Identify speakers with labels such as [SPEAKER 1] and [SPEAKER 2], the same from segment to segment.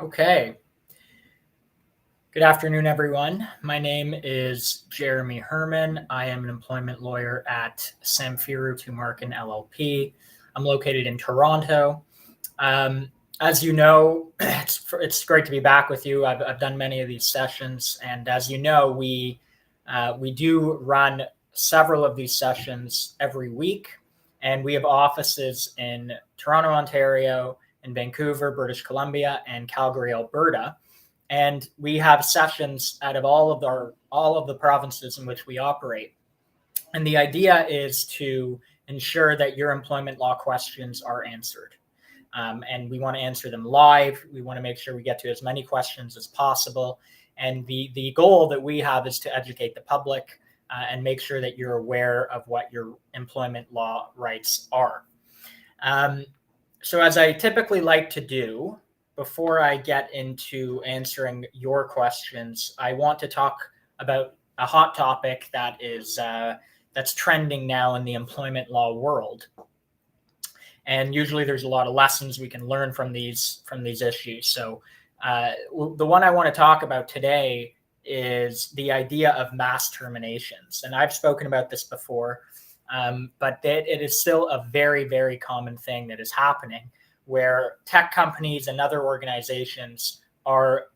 [SPEAKER 1] Okay. Good afternoon, everyone. My name is Jeremy Herman. I am an employment lawyer at Samfiru Tumarkin LLP. I'm located in Toronto. As you know, it's great to be back with you. I've done many of these sessions, and as you know, we do run several of these sessions every week, and we have offices in Toronto, Ontario, in Vancouver, British Columbia, and Calgary, Alberta. And we have sessions out of all of the provinces in which we operate. And the idea is to ensure that your employment law questions are answered. And we want to answer them live. We want to make sure we get to as many questions as possible. And the goal that we have is to educate the public and make sure that you're aware of what your employment law rights are. So as I typically like to do, before I get into answering your questions, I want to talk about a hot topic that is that's trending now in the employment law world. And usually there's a lot of lessons we can learn from these issues. So the one I want to talk about today is the idea of mass terminations. And I've spoken about this before, but it is still a very, very common thing that is happening, where tech companies and other organizations are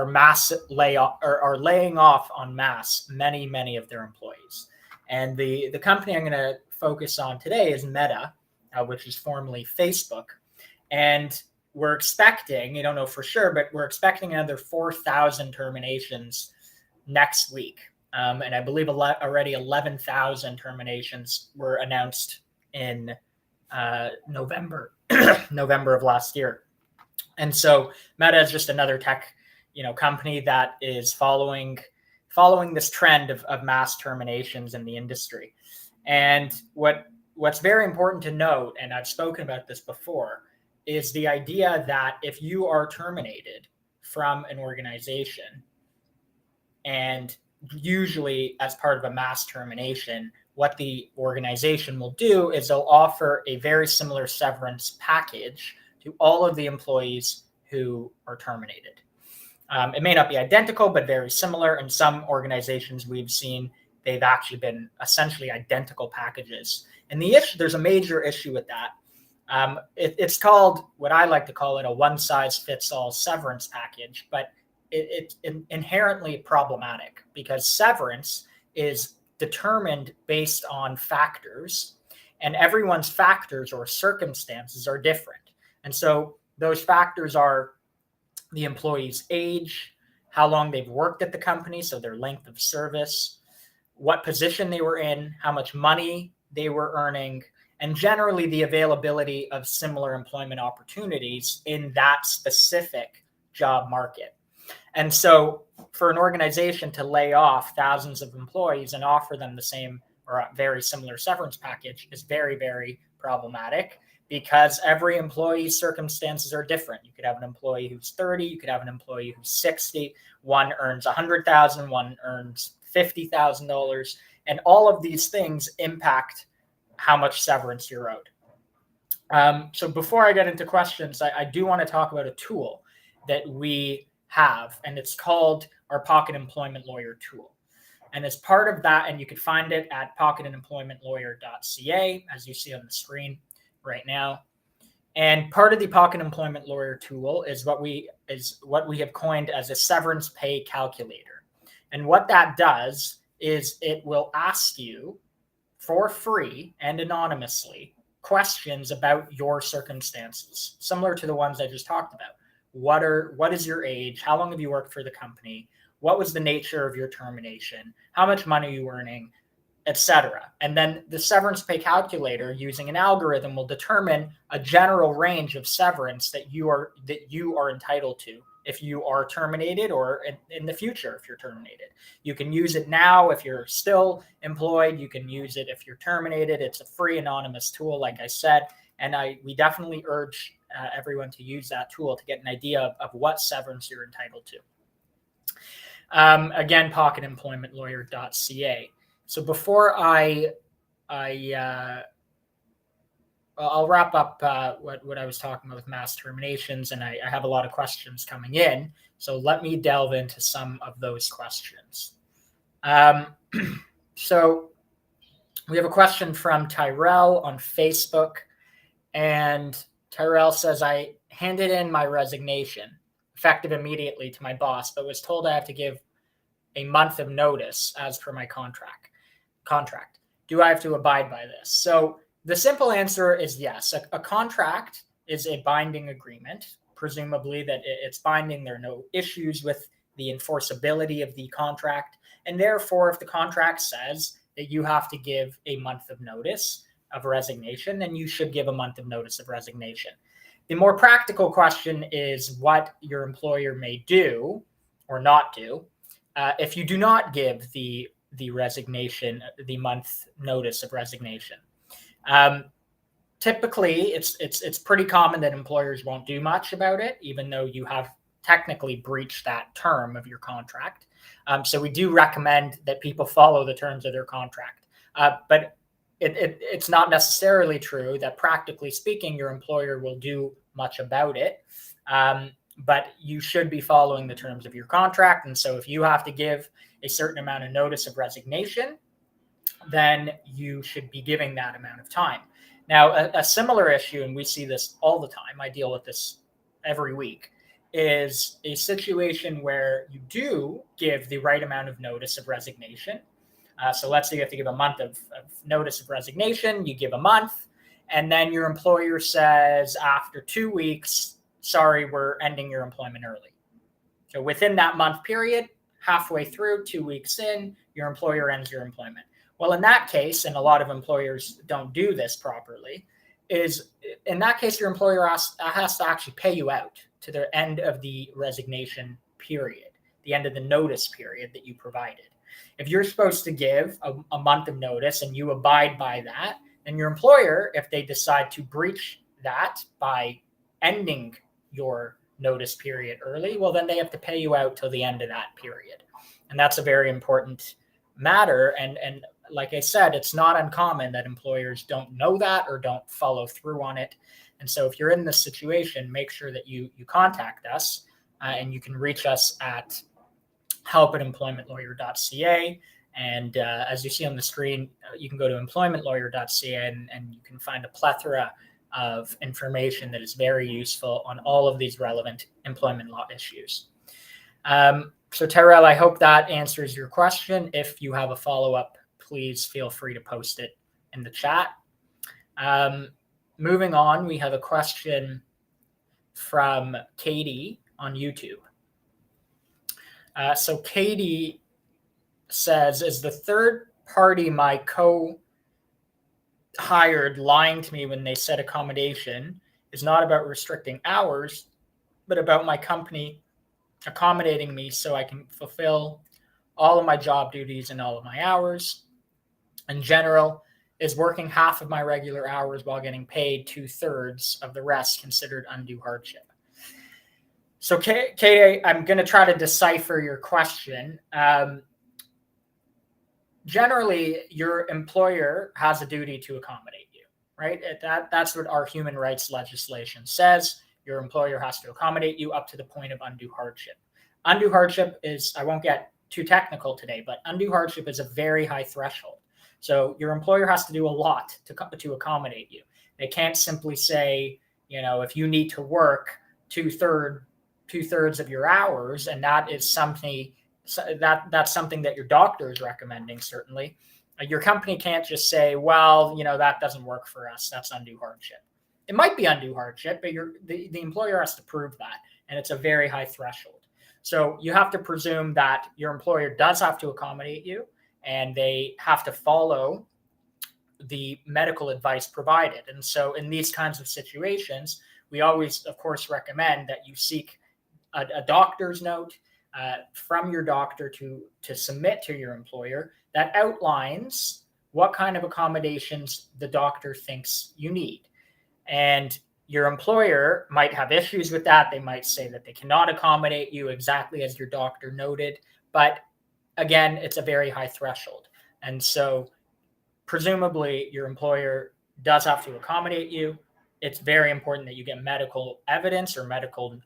[SPEAKER 1] mass laying off en masse many of their employees. And the company I'm going to focus on today is Meta, which is formerly Facebook. And we're expecting, you don't know for sure, but we're expecting another 4,000 terminations next week. And I believe already 11,000 terminations were announced in November of last year. And so Meta is just another tech, company that is following this trend of mass terminations in the industry. And what's very important to note, and I've spoken about this before, is the idea that if you are terminated from an organization, and usually as part of a mass termination, what the organization will do is they'll offer a very similar severance package to all of the employees who are terminated. It may not be identical, but very similar. In some organizations we've seen, they've actually been essentially identical packages. And there's a major issue with that. It's called, what I like to call it, a one-size-fits-all severance package, but it's inherently problematic because severance is determined based on factors, and everyone's factors or circumstances are different. And so those factors are the employee's age, how long they've worked at the company, so their length of service, what position they were in, how much money they were earning, and generally the availability of similar employment opportunities in that specific job market. And so for an organization to lay off thousands of employees and offer them the same or a very similar severance package is very, very problematic, because every employee's circumstances are different. You could have an employee who's 30, you could have an employee who's 60, one earns $100,000, one earns $50,000, and all of these things impact how much severance you're owed. So before I get into questions, I do want to talk about a tool that we have, and it's called our Pocket Employment Lawyer tool. And as part of that, and you can find it at pocketemploymentlawyer.ca, as you see on the screen right now. And part of the Pocket Employment Lawyer tool is what we have coined as a severance pay calculator. And what that does is it will ask you for free and anonymously questions about your circumstances, similar to the ones I just talked about. What is your age? How long have you worked for the company? What was the nature of your termination? How much money are you earning, etc. And then the severance pay calculator, using an algorithm, will determine a general range of severance that you are entitled to if you are terminated, or in the future if you're terminated. You can use it now if you're still employed. You can use it if you're terminated. It's a free anonymous tool, like I said, and we definitely urge everyone to use that tool to get an idea of what severance you're entitled to. Again, pocketemploymentlawyer.ca. So before I I'll wrap up what I was talking about with mass terminations, and I have a lot of questions coming in. So let me delve into some of those questions. So we have a question from Tyrell on Facebook, and Tyrell says, I handed in my resignation, effective immediately, to my boss, but was told I have to give a month of notice as per my contract. Do I have to abide by this? So the simple answer is yes. A contract is a binding agreement, presumably that it's binding. There are no issues with the enforceability of the contract. And therefore, if the contract says that you have to give a month of notice of resignation, then you should give a month of notice of resignation. The more practical question is what your employer may do or not do if you do not give the resignation, the month notice of resignation. Typically, it's pretty common that employers won't do much about it, even though you have technically breached that term of your contract. So we do recommend that people follow the terms of their contract. But it's not necessarily true that, practically speaking, your employer will do much about it. But you should be following the terms of your contract. And so if you have to give a certain amount of notice of resignation, then you should be giving that amount of time. Now, a similar issue, and we see this all the time, I deal with this every week, is a situation where you do give the right amount of notice of resignation. So let's say you have to give a month of notice of resignation, you give a month, and then your employer says after 2 weeks, sorry, we're ending your employment early. So within that month period, halfway through, 2 weeks in, your employer ends your employment. Well, in that case, and a lot of employers don't do this properly, is in that case, your employer has to actually pay you out to the end of the resignation period, the end of the notice period that you provided. If you're supposed to give a month of notice and you abide by that, then your employer, if they decide to breach that by ending your notice period early, well, then they have to pay you out till the end of that period. And that's a very important matter. And like I said, it's not uncommon that employers don't know that or don't follow through on it. And so if you're in this situation, make sure that you contact us, and you can reach us at help@employmentlawyer.ca. And as you see on the screen, you can go to employmentlawyer.ca and you can find a plethora of information that is very useful on all of these relevant employment law issues. So Tyrell, I hope that answers your question. If you have a follow-up, please feel free to post it in the chat. Moving on, we have a question from Katie on YouTube. So Katie says, is the third party my co-hired lying to me when they said accommodation is not about restricting hours, but about my company accommodating me so I can fulfill all of my job duties and all of my hours? In general, is working half of my regular hours while getting paid 2/3 of the rest considered undue hardship? So, Katie, I'm going to try to decipher your question. Generally, your employer has a duty to accommodate you, right? That's what our human rights legislation says. Your employer has to accommodate you up to the point of undue hardship. Undue hardship is, I won't get too technical today, but undue hardship is a very high threshold. So your employer has to do a lot to accommodate you. They can't simply say, if you need to work two-thirds of your hours, and that is something that's something that your doctor is recommending, certainly. Your company can't just say, well, that doesn't work for us. That's undue hardship. It might be undue hardship, but the employer has to prove that, and it's a very high threshold. So you have to presume that your employer does have to accommodate you, and they have to follow the medical advice provided. And so in these kinds of situations, we always, of course, recommend that you seek a doctor's note from your doctor to submit to your employer that outlines what kind of accommodations the doctor thinks you need. And your employer might have issues with that. They might say that they cannot accommodate you exactly as your doctor noted. But again, it's a very high threshold. And so presumably your employer does have to accommodate you, it's very important that you get medical evidence or medical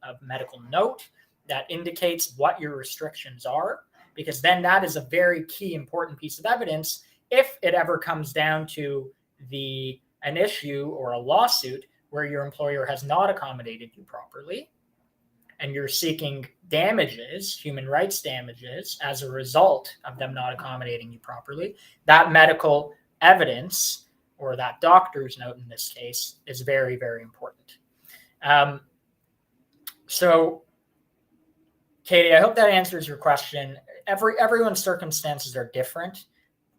[SPEAKER 1] note that indicates what your restrictions are, because then that is a very key important piece of evidence if it ever comes down to an issue or a lawsuit where your employer has not accommodated you properly and you're seeking damages, human rights damages, as a result of them not accommodating you properly. That medical evidence, or that doctor's note in this case, is very, very important. So, Katie, I hope that answers your question. Everyone's circumstances are different.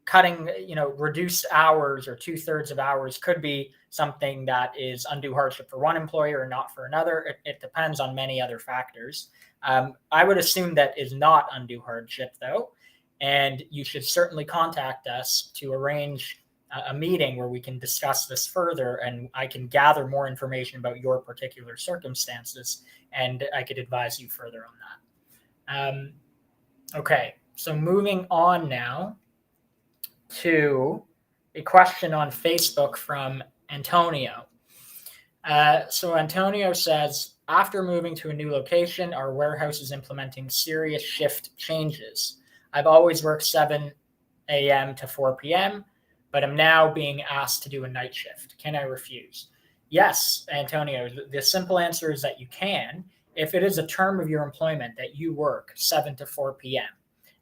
[SPEAKER 1] Cutting, reduced hours or 2/3 of hours could be something that is undue hardship for one employer or not for another. It depends on many other factors. I would assume that is not undue hardship, though, and you should certainly contact us to arrange a meeting where we can discuss this further, and I can gather more information about your particular circumstances, and I could advise you further on that. Okay, so moving on now to a question on Facebook from Antonio. So Antonio says, after moving to a new location, our warehouse is implementing serious shift changes. I've always worked 7 a.m. to 4 p.m., but I'm now being asked to do a night shift. Can I refuse? Yes, Antonio, the simple answer is that you can, if it is a term of your employment that you work 7 to 4 p.m.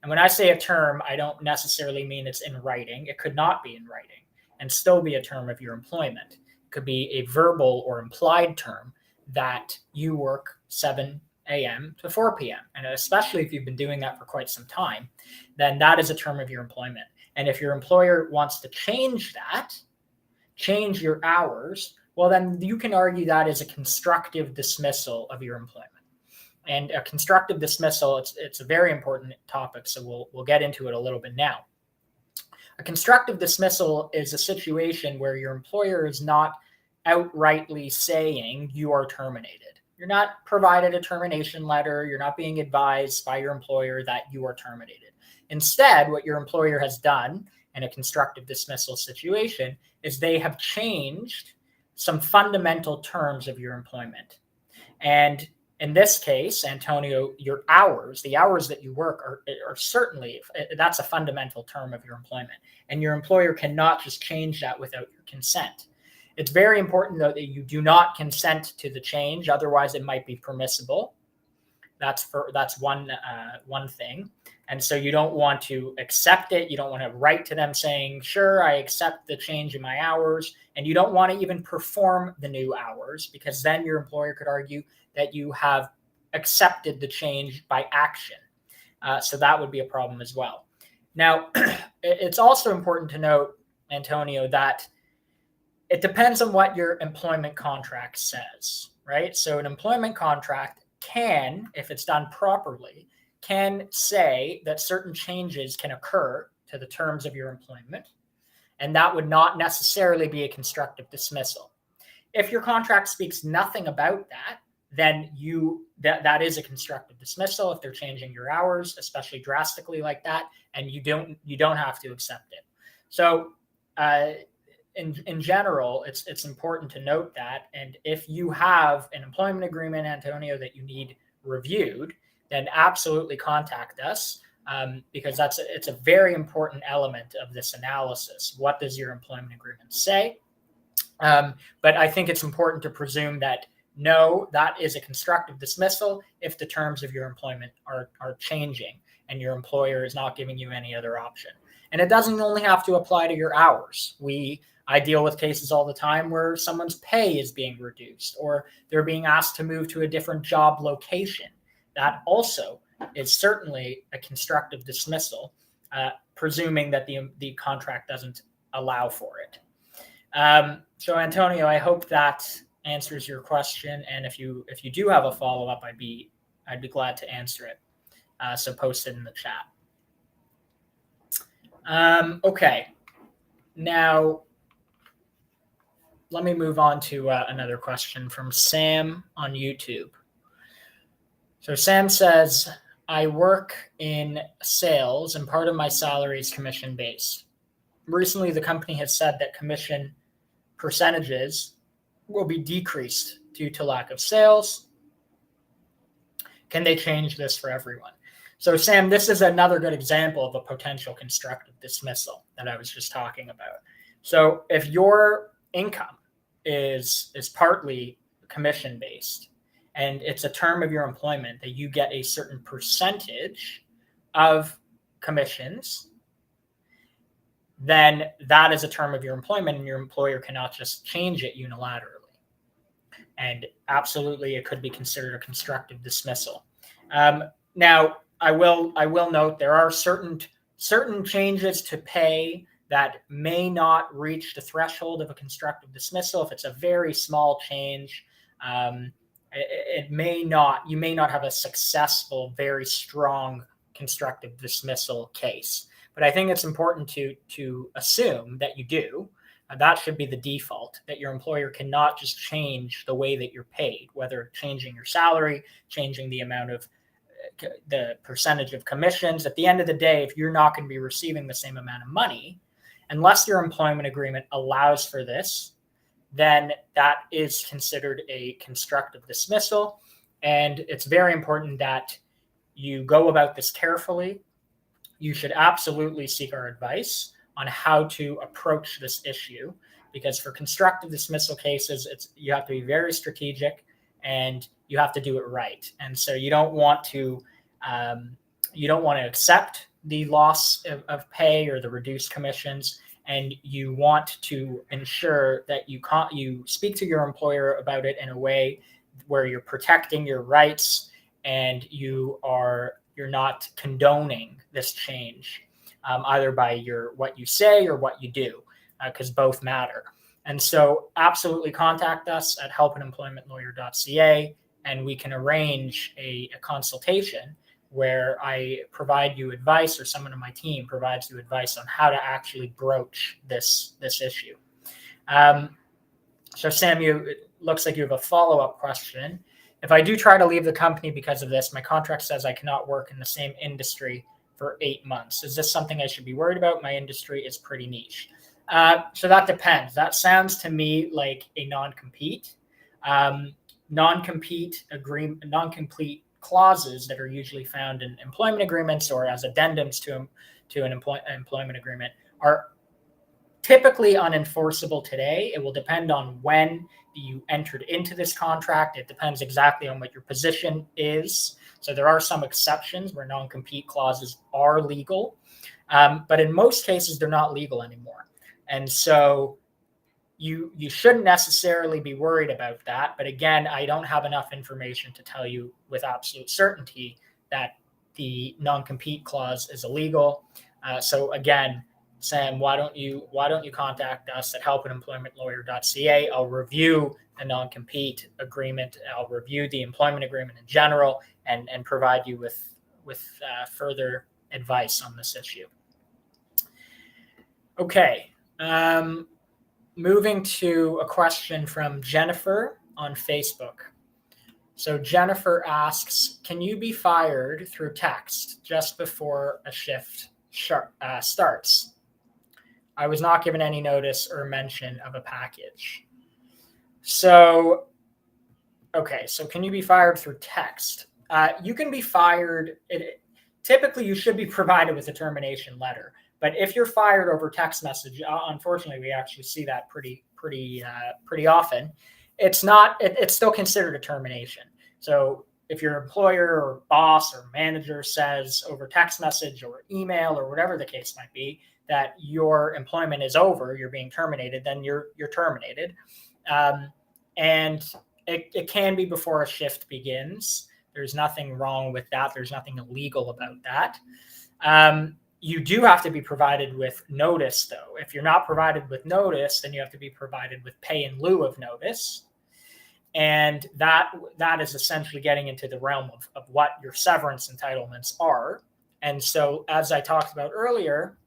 [SPEAKER 1] And when I say a term, I don't necessarily mean it's in writing. It could not be in writing and still be a term of your employment. It could be a verbal or implied term that you work 7 a.m. to 4 p.m. And especially if you've been doing that for quite some time, then that is a term of your employment. And if your employer wants to change your hours, well, then you can argue that is a constructive dismissal of your employment. And a constructive dismissal, it's a very important topic, so we'll get into it a little bit now. A constructive dismissal is a situation where your employer is not outrightly saying you are terminated. You're not provided a termination letter. You're not being advised by your employer that you are terminated. Instead, what your employer has done in a constructive dismissal situation is they have changed some fundamental terms of your employment. And in this case, Antonio, your hours, the hours that you work are certainly, that's a fundamental term of your employment. And your employer cannot just change that without your consent. It's very important, though, that you do not consent to the change. Otherwise, it might be permissible. That's one thing. And so you don't want to accept it. You don't want to write to them saying, sure, I accept the change in my hours. And you don't want to even perform the new hours, because then your employer could argue that you have accepted the change by action. So that would be a problem as well. Now, it's also important to note, Antonio, that it depends on what your employment contract says, right? So an employment contract can, if it's done properly, can say that certain changes can occur to the terms of your employment, and that would not necessarily be a constructive dismissal. If your contract speaks nothing about that, then that is a constructive dismissal if they're changing your hours, especially drastically like that, and you don't have to accept it. So in general, it's important to note that. And if you have an employment agreement, Antonio, that you need reviewed, then absolutely contact us, because it's a very important element of this analysis. What does your employment agreement say? But I think it's important to presume that no, that is a constructive dismissal if the terms of your employment are changing and your employer is not giving you any other option. And it doesn't only have to apply to your hours. I deal with cases all the time where someone's pay is being reduced or they're being asked to move to a different job location. That also is certainly a constructive dismissal, presuming that the contract doesn't allow for it. So Antonio, I hope that answers your question. And if you do have a follow-up, I'd be glad to answer it. So post it in the chat. Okay. Now, let me move on to another question from Sam on YouTube. So Sam says, I work in sales and part of my salary is commission-based. Recently, the company has said that commission percentages will be decreased due to lack of sales. Can they change this for everyone? So, Sam, this is another good example of a potential constructive dismissal that I was just talking about. So if your income is partly commission-based, and it's a term of your employment that you get a certain percentage of commissions, then that is a term of your employment, and your employer cannot just change it unilaterally. And absolutely, it could be considered a constructive dismissal. Now, I will note there are certain changes to pay that may not reach the threshold of a constructive dismissal. If it's a very small change, you may not have a successful, very strong constructive dismissal case. But I think it's important to assume that you do. That should be the default, that your employer cannot just change the way that you're paid, whether changing your salary, changing the amount of the percentage of commissions. At the end of the day, if you're not going to be receiving the same amount of money, unless your employment agreement allows for this, then that is considered a constructive dismissal. And it's very important that you go about this carefully. You should absolutely seek our advice on how to approach this issue, because for constructive dismissal cases, you have to be very strategic and you have to do it right. And so you don't want to accept the loss of pay or the reduced commissions, and you want to ensure that you speak to your employer about it in a way where you're protecting your rights and you're not condoning this change, either by what you say or what you do, because both matter. And so absolutely contact us at helpandemploymentlawyer.ca, and we can arrange a consultation where I provide you advice, or someone on my team provides you advice on how to actually broach this issue. So Sam, it looks like you have a follow-up question. If I do try to leave the company because of this, my contract says I cannot work in the same industry for 8 months. Is this something I should be worried about? My industry is pretty niche. So that depends. That sounds to me like a non-compete. Non-compete clauses that are usually found in employment agreements or as addendums to an employment agreement are typically unenforceable today. It will depend on when you entered into this contract. It depends exactly on what your position is. So there are some exceptions where non-compete clauses are legal, but in most cases, they're not legal anymore. And so you shouldn't necessarily be worried about that. But again, I don't have enough information to tell you with absolute certainty that the non-compete clause is illegal. So again, Sam, why don't you contact us at helpandemploymentlawyer.ca? I'll review the non-compete agreement. I'll review the employment agreement in general and provide you with further advice on this issue. Okay. Moving to a question from Jennifer on Facebook. So Jennifer asks, can you be fired through text just before a shift starts? I was not given any notice or mention of a package. So can you be fired through text? You can be fired. Typically, you should be provided with a termination letter. But if you're fired over text message, unfortunately, we actually see that pretty often. It's still considered a termination. So if your employer or boss or manager says over text message or email or whatever the case might be that your employment is over, you're being terminated, then you're terminated. And it can be before a shift begins. There's nothing wrong with that. There's nothing illegal about that. You do have to be provided with notice, though. If you're not provided with notice, then you have to be provided with pay in lieu of notice. And that is essentially getting into the realm of what your severance entitlements are. And so, as I talked about earlier,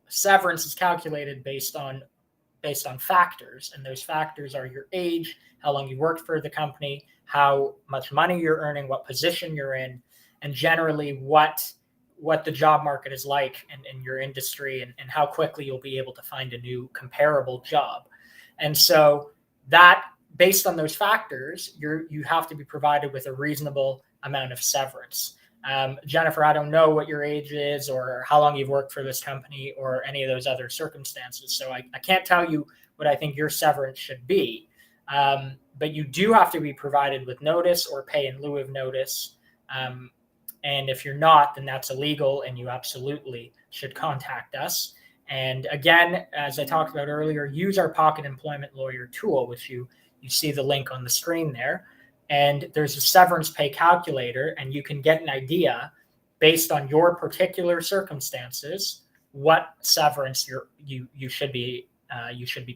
[SPEAKER 1] severance is calculated based on factors. And those factors are your age, how long you worked for the company, how much money you're earning, what position you're in, and generally what the job market is like in your industry and how quickly you'll be able to find a new comparable job. And so that, based on those factors, you have to be provided with a reasonable amount of severance. Jennifer, I don't know what your age is or how long you've worked for this company or any of those other circumstances. So I can't tell you what I think your severance should be. But you do have to be provided with notice or pay in lieu of notice. And if you're not, then that's illegal and you absolutely should contact us. And again, as I talked about earlier, use our Pocket Employment Lawyer tool, which you see the link on the screen there. And there's a severance pay calculator, and you can get an idea based on your particular circumstances what severance you should be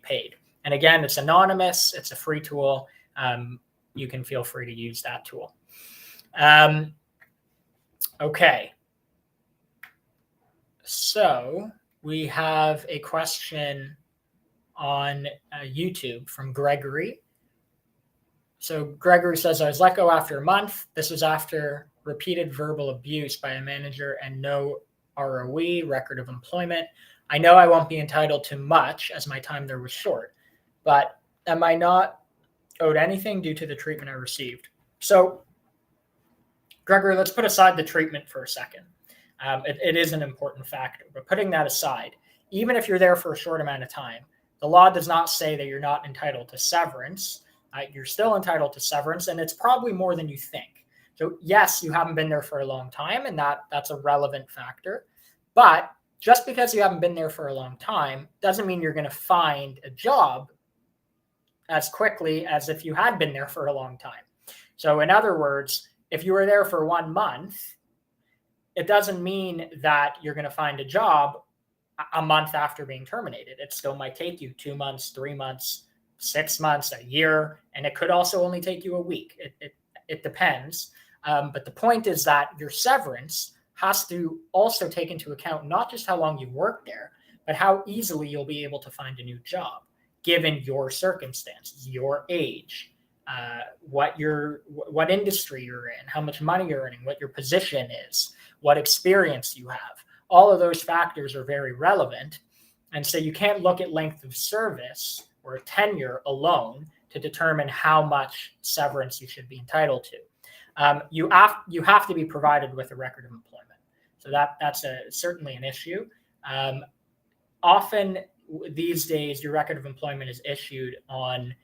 [SPEAKER 1] paid. And again, it's anonymous. It's a free tool. You can feel free to use that tool. Okay. So we have a question on YouTube from Gregory. So Gregory says, I was let go after a month. This was after repeated verbal abuse by a manager and no ROE, record of employment. I know I won't be entitled to much as my time there was short, but am I not owed anything due to the treatment I received? So Gregory, let's put aside the treatment for a second. It is an important factor, but putting that aside, even if you're there for a short amount of time, the law does not say that you're not entitled to severance. You're still entitled to severance, and it's probably more than you think. So yes, you haven't been there for a long time, and that's a relevant factor. But just because you haven't been there for a long time doesn't mean you're going to find a job as quickly as if you had been there for a long time. So in other words, if you were there for 1 month, it doesn't mean that you're going to find a job a month after being terminated. It still might take you 2 months, 3 months, 6 months, a year, and it could also only take you a week. It depends. But the point is that your severance has to also take into account not just how long you've worked there, but how easily you'll be able to find a new job, given your circumstances, your age, what industry you're in, how much money you're earning, what your position is, what experience you have. All of those factors are very relevant. And so you can't look at length of service or tenure alone to determine how much severance you should be entitled to. You have to be provided with a record of employment. So that's certainly an issue. Often these days, your record of employment is issued on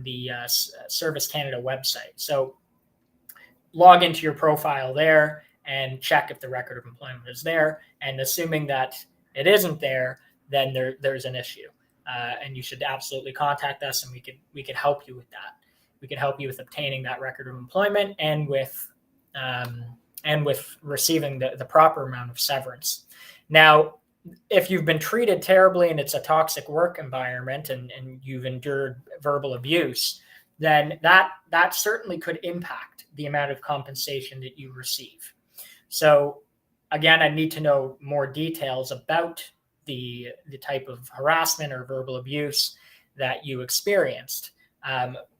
[SPEAKER 1] the Service Canada website. So log into your profile there and check if the record of employment is there. And assuming that it isn't there, then there's an issue. And you should absolutely contact us, and we could help you with that. We could help you with obtaining that record of employment and with receiving the proper amount of severance. Now, if you've been treated terribly and it's a toxic work environment and you've endured verbal abuse, then that certainly could impact the amount of compensation that you receive. So again, I need to know more details about the type of harassment or verbal abuse that you experienced.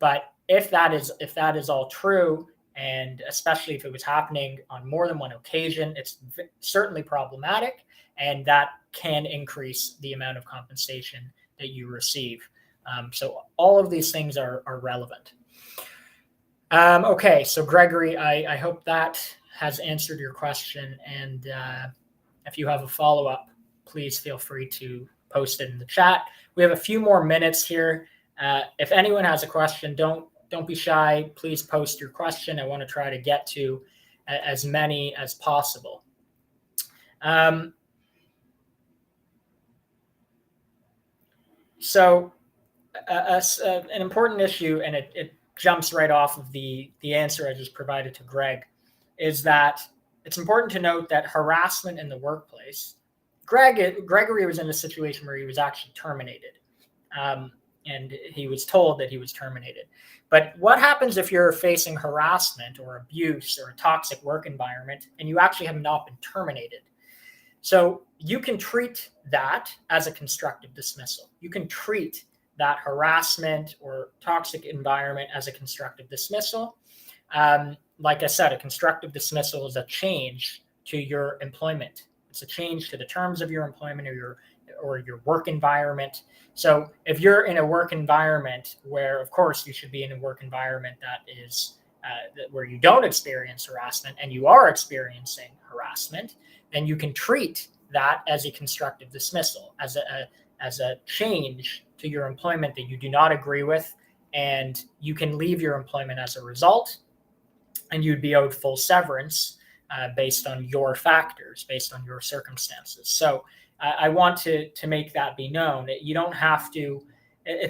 [SPEAKER 1] But if that is all true, and especially if it was happening on more than one occasion, it's certainly problematic, and that can increase the amount of compensation that you receive. So all of these things are relevant. Okay, so Gregory, I hope that has answered your question. And if you have a follow-up, please feel free to post it in the chat. We have a few more minutes here. If anyone has a question, don't be shy. Please post your question. I want to try to get to as many as possible. So an important issue, and it jumps right off of the answer I just provided to Greg, is that it's important to note that harassment in the workplace, Gregory was in a situation where he was actually terminated. And he was told that he was terminated. But what happens if you're facing harassment or abuse or a toxic work environment and you actually have not been terminated? So you can treat that as a constructive dismissal. You can treat that harassment or toxic environment as a constructive dismissal. Like I said, a constructive dismissal is a change to your employment. It's a change to the terms of your employment or your or your work environment. So if you're in a work environment where, of course, you should be in a work environment that is where you don't experience harassment and you are experiencing harassment, then you can treat that as a constructive dismissal, as a change to your employment that you do not agree with, and you can leave your employment as a result, and you'd be owed full severance based on your factors, based on your circumstances. So I want to make that be known. You don't have to.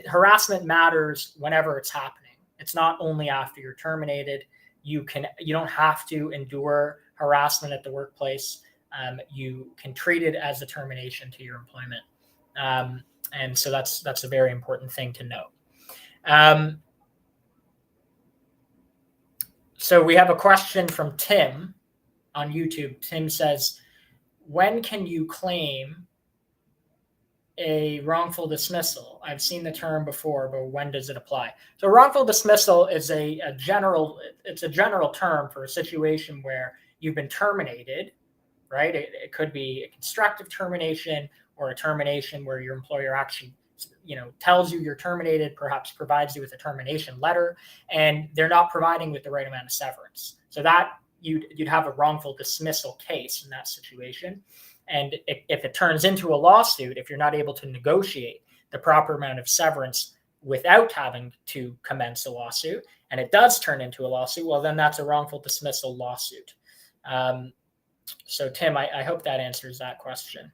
[SPEAKER 1] Harassment matters whenever it's happening. It's not only after you're terminated. You don't have to endure harassment at the workplace. You can treat it as a termination to your employment, and so that's a very important thing to note. So we have a question from Tim on YouTube. Tim says, when can you claim a wrongful dismissal? I've seen the term before, but when does it apply? So wrongful dismissal is a general term for a situation where you've been terminated, right? It could be a constructive termination or a termination where your employer actually tells you you're terminated, perhaps provides you with a termination letter, and they're not providing with the right amount of severance. So that you'd have a wrongful dismissal case in that situation. And if it turns into a lawsuit, if you're not able to negotiate the proper amount of severance without having to commence a lawsuit, and it does turn into a lawsuit, well, then that's a wrongful dismissal lawsuit. So Tim, I hope that answers that question.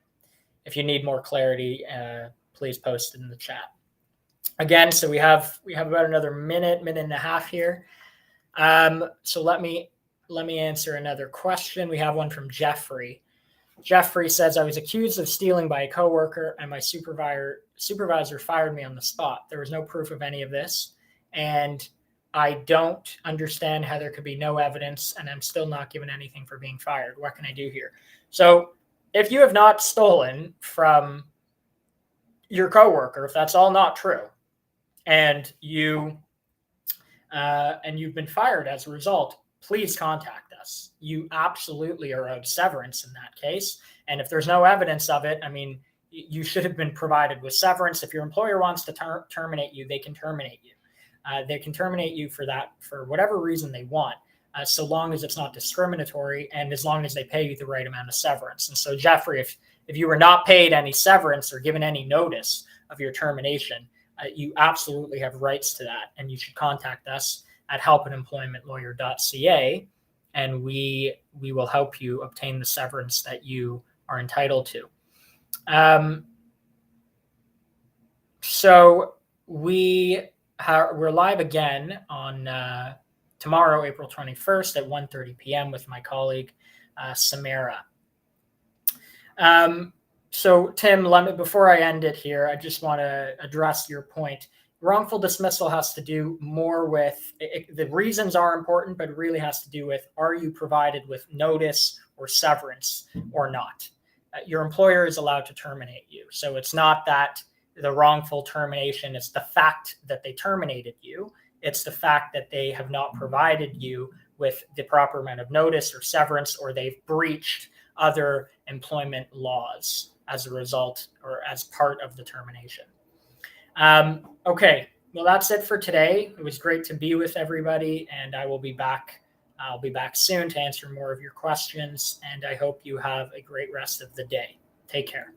[SPEAKER 1] If you need more clarity, please post it in the chat. Again, so we have about another minute and a half here. So let me answer another question. We have one from Jeffrey. Jeffrey says, I was accused of stealing by a coworker and my supervisor fired me on the spot. There was no proof of any of this. And I don't understand how there could be no evidence and I'm still not given anything for being fired. What can I do here? So if you have not stolen from your coworker, if that's all not true, and you've been fired as a result, please contact us. You absolutely are owed severance in that case. And if there's no evidence of it, I mean, you should have been provided with severance. If your employer wants to terminate you, they can terminate you. They can terminate you for whatever reason they want, so long as it's not discriminatory and as long as they pay you the right amount of severance. And so, Jeffrey, if you were not paid any severance or given any notice of your termination, you absolutely have rights to that, and you should contact us at help@employmentlawyer.ca, and we will help you obtain the severance that you are entitled to. So we're live again on tomorrow, April 21st at 1:30 p.m. with my colleague, Samira. So Tim, before I end it here, I just want to address your point. Wrongful dismissal has to do more with, the reasons are important, but it really has to do with, are you provided with notice or severance or not? Your employer is allowed to terminate you. So it's not that the wrongful termination is the fact that they terminated you. It's the fact that they have not provided you with the proper amount of notice or severance, or they've breached other employment laws as a result or as part of the termination. Okay, well, that's it for today. It was great to be with everybody, and I will be back. I'll be back soon to answer more of your questions, and I hope you have a great rest of the day. Take care.